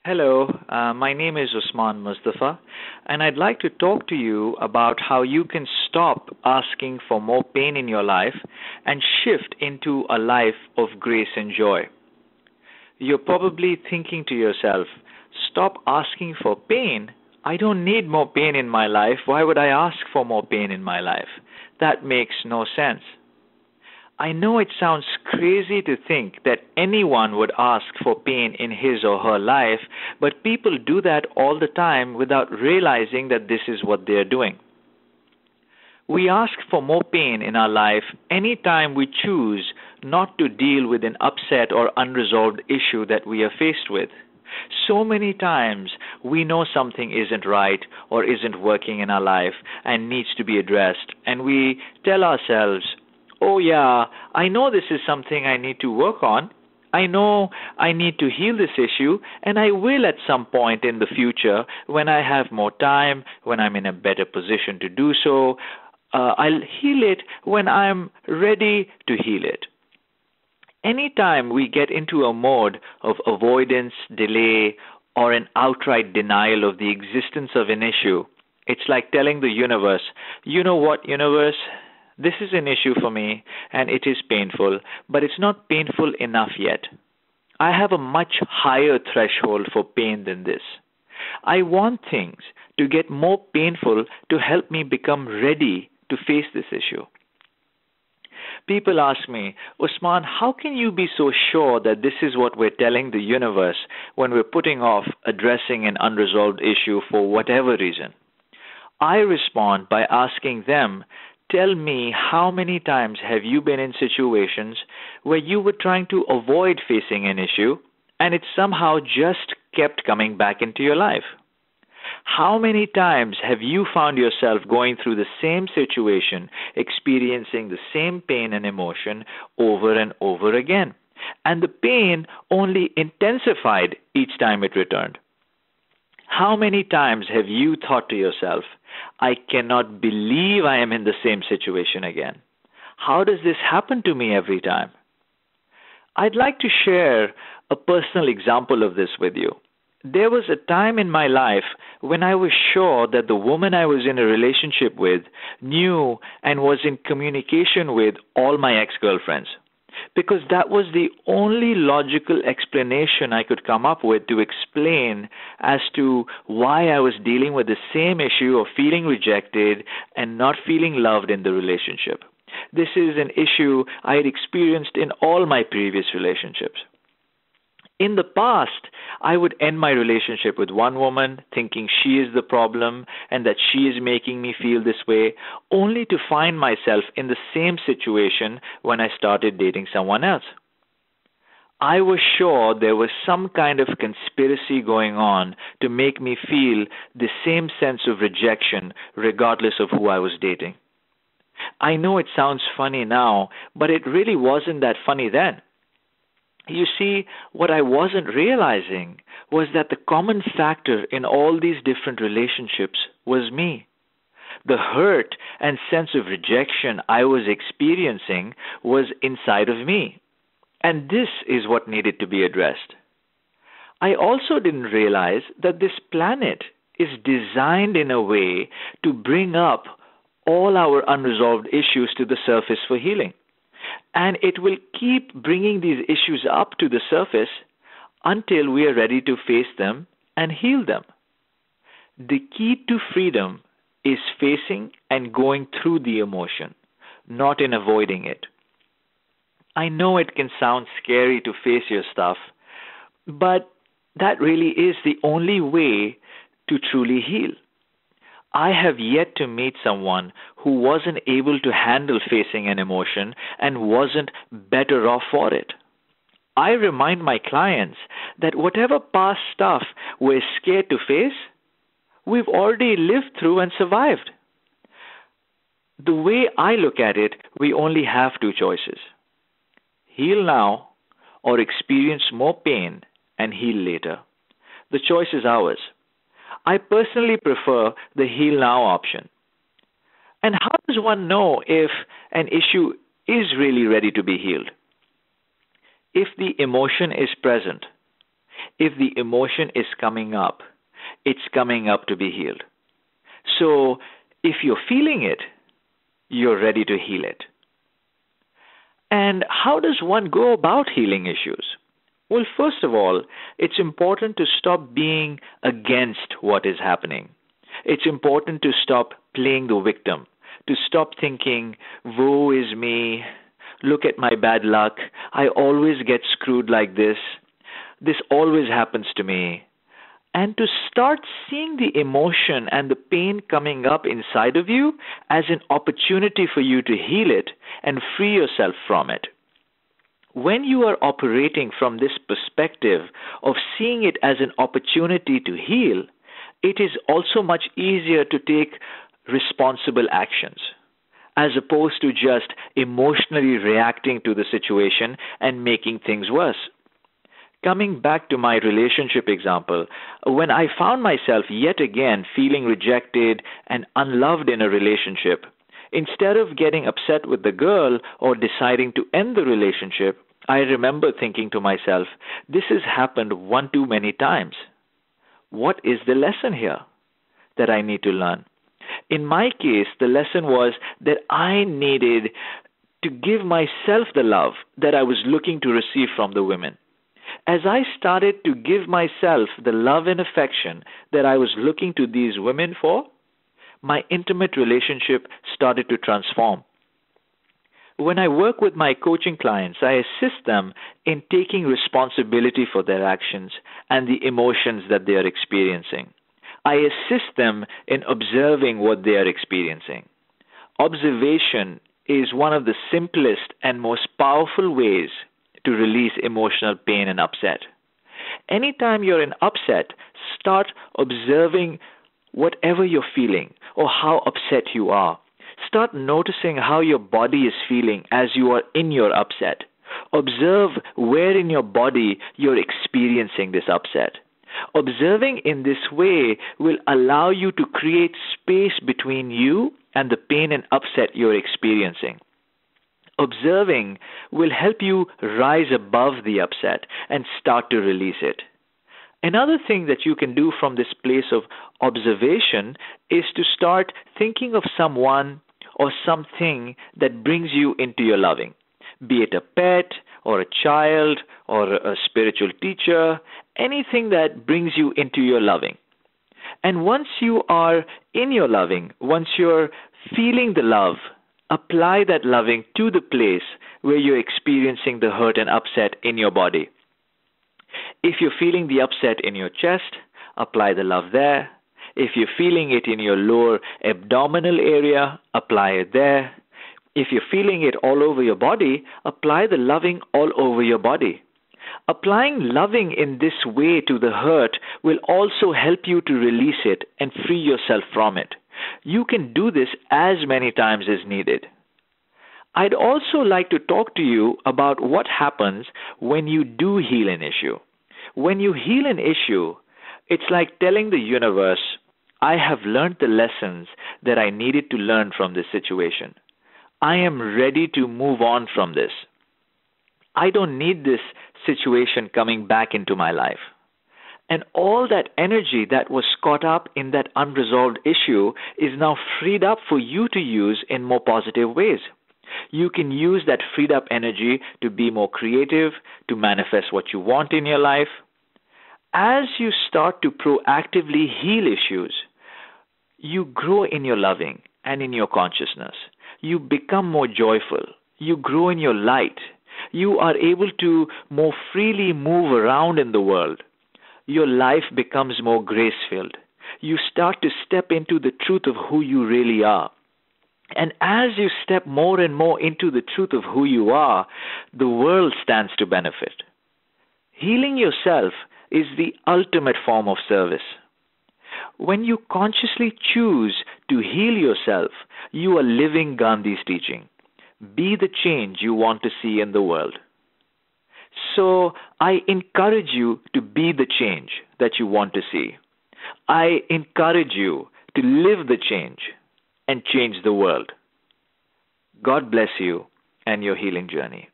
Hello, my name is Usman Mustafa, and I'd like to talk to you about how you can stop asking for more pain in your life and shift into a life of grace and joy. You're probably thinking to yourself, stop asking for pain. I don't need more pain in my life. Why would I ask for more pain in my life? That makes no sense. I know it sounds crazy to think that anyone would ask for pain in his or her life, but people do that all the time without realizing that this is what they're doing. We ask for more pain in our life anytime we choose not to deal with an upset or unresolved issue that we are faced with. So many times we know something isn't right or isn't working in our life and needs to be addressed, and we tell ourselves, oh, yeah, I know this is something I need to work on. I know I need to heal this issue, and I will at some point in the future when I have more time, when I'm in a better position to do so. I'll heal it when I'm ready to heal it. Anytime we get into a mode of avoidance, delay, or an outright denial of the existence of an issue, it's like telling the universe, you know what, universe? This is an issue for me, and it is painful, but it's not painful enough yet. I have a much higher threshold for pain than this. I want things to get more painful to help me become ready to face this issue. People ask me, Usman, how can you be so sure that this is what we're telling the universe when we're putting off addressing an unresolved issue for whatever reason? I respond by asking them, tell me, how many times have you been in situations where you were trying to avoid facing an issue and it somehow just kept coming back into your life? How many times have you found yourself going through the same situation, experiencing the same pain and emotion over and over again? And the pain only intensified each time it returned. How many times have you thought to yourself, I cannot believe I am in the same situation again? How does this happen to me every time? I'd like to share a personal example of this with you. There was a time in my life when I was sure that the woman I was in a relationship with knew and was in communication with all my ex-girlfriends, because that was the only logical explanation I could come up with to explain as to why I was dealing with the same issue of feeling rejected and not feeling loved in the relationship. This is an issue I had experienced in all my previous relationships. In the past, I would end my relationship with one woman thinking she is the problem and that she is making me feel this way, only to find myself in the same situation when I started dating someone else. I was sure there was some kind of conspiracy going on to make me feel the same sense of rejection regardless of who I was dating. I know it sounds funny now, but it really wasn't that funny then. You see, what I wasn't realizing was that the common factor in all these different relationships was me. The hurt and sense of rejection I was experiencing was inside of me. And this is what needed to be addressed. I also didn't realize that this planet is designed in a way to bring up all our unresolved issues to the surface for healing. And it will keep bringing these issues up to the surface until we are ready to face them and heal them. The key to freedom is facing and going through the emotion, not in avoiding it. I know it can sound scary to face your stuff, but that really is the only way to truly heal. I have yet to meet someone who wasn't able to handle facing an emotion and wasn't better off for it. I remind my clients that whatever past stuff we're scared to face, we've already lived through and survived. The way I look at it, we only have two choices: heal now or experience more pain and heal later. The choice is ours. I personally prefer the heal now option. And how does one know if an issue is really ready to be healed? If the emotion is present, if the emotion is coming up, it's coming up to be healed. So if you're feeling it, you're ready to heal it. And how does one go about healing issues? Well, first of all, it's important to stop being against what is happening. It's important to stop playing the victim, to stop thinking, woe is me, look at my bad luck, I always get screwed like this always happens to me. And to start seeing the emotion and the pain coming up inside of you as an opportunity for you to heal it and free yourself from it. When you are operating from this perspective of seeing it as an opportunity to heal, it is also much easier to take responsible actions as opposed to just emotionally reacting to the situation and making things worse. Coming back to my relationship example, when I found myself yet again feeling rejected and unloved in a relationship, instead of getting upset with the girl or deciding to end the relationship, I remember thinking to myself, this has happened one too many times. What is the lesson here that I need to learn? In my case, the lesson was that I needed to give myself the love that I was looking to receive from the women. As I started to give myself the love and affection that I was looking to these women for, my intimate relationship started to transform. When I work with my coaching clients, I assist them in taking responsibility for their actions and the emotions that they are experiencing. I assist them in observing what they are experiencing. Observation is one of the simplest and most powerful ways to release emotional pain and upset. Anytime you're in upset, start observing whatever you're feeling or how upset you are. Start noticing how your body is feeling as you are in your upset. Observe where in your body you're experiencing this upset. Observing in this way will allow you to create space between you and the pain and upset you're experiencing. Observing will help you rise above the upset and start to release it. Another thing that you can do from this place of observation is to start thinking of someone or something that brings you into your loving, be it a pet or a child or a spiritual teacher, anything that brings you into your loving. And once you are in your loving, once you're feeling the love, apply that loving to the place where you're experiencing the hurt and upset in your body. If you're feeling the upset in your chest, apply the love there. If you're feeling it in your lower abdominal area, apply it there. If you're feeling it all over your body, apply the loving all over your body. Applying loving in this way to the hurt will also help you to release it and free yourself from it. You can do this as many times as needed. I'd also like to talk to you about what happens when you do heal an issue. When you heal an issue, it's like telling the universe, I have learned the lessons that I needed to learn from this situation. I am ready to move on from this. I don't need this situation coming back into my life. And all that energy that was caught up in that unresolved issue is now freed up for you to use in more positive ways. You can use that freed up energy to be more creative, to manifest what you want in your life. As you start to proactively heal issues, you grow in your loving and in your consciousness. You become more joyful. You grow in your light. You are able to more freely move around in the world. Your life becomes more grace-filled. You start to step into the truth of who you really are. And as you step more and more into the truth of who you are, the world stands to benefit. Healing yourself is the ultimate form of service. When you consciously choose to heal yourself, you are living Gandhi's teaching. Be the change you want to see in the world. So I encourage you to be the change that you want to see. I encourage you to live the change and change the world. God bless you and your healing journey.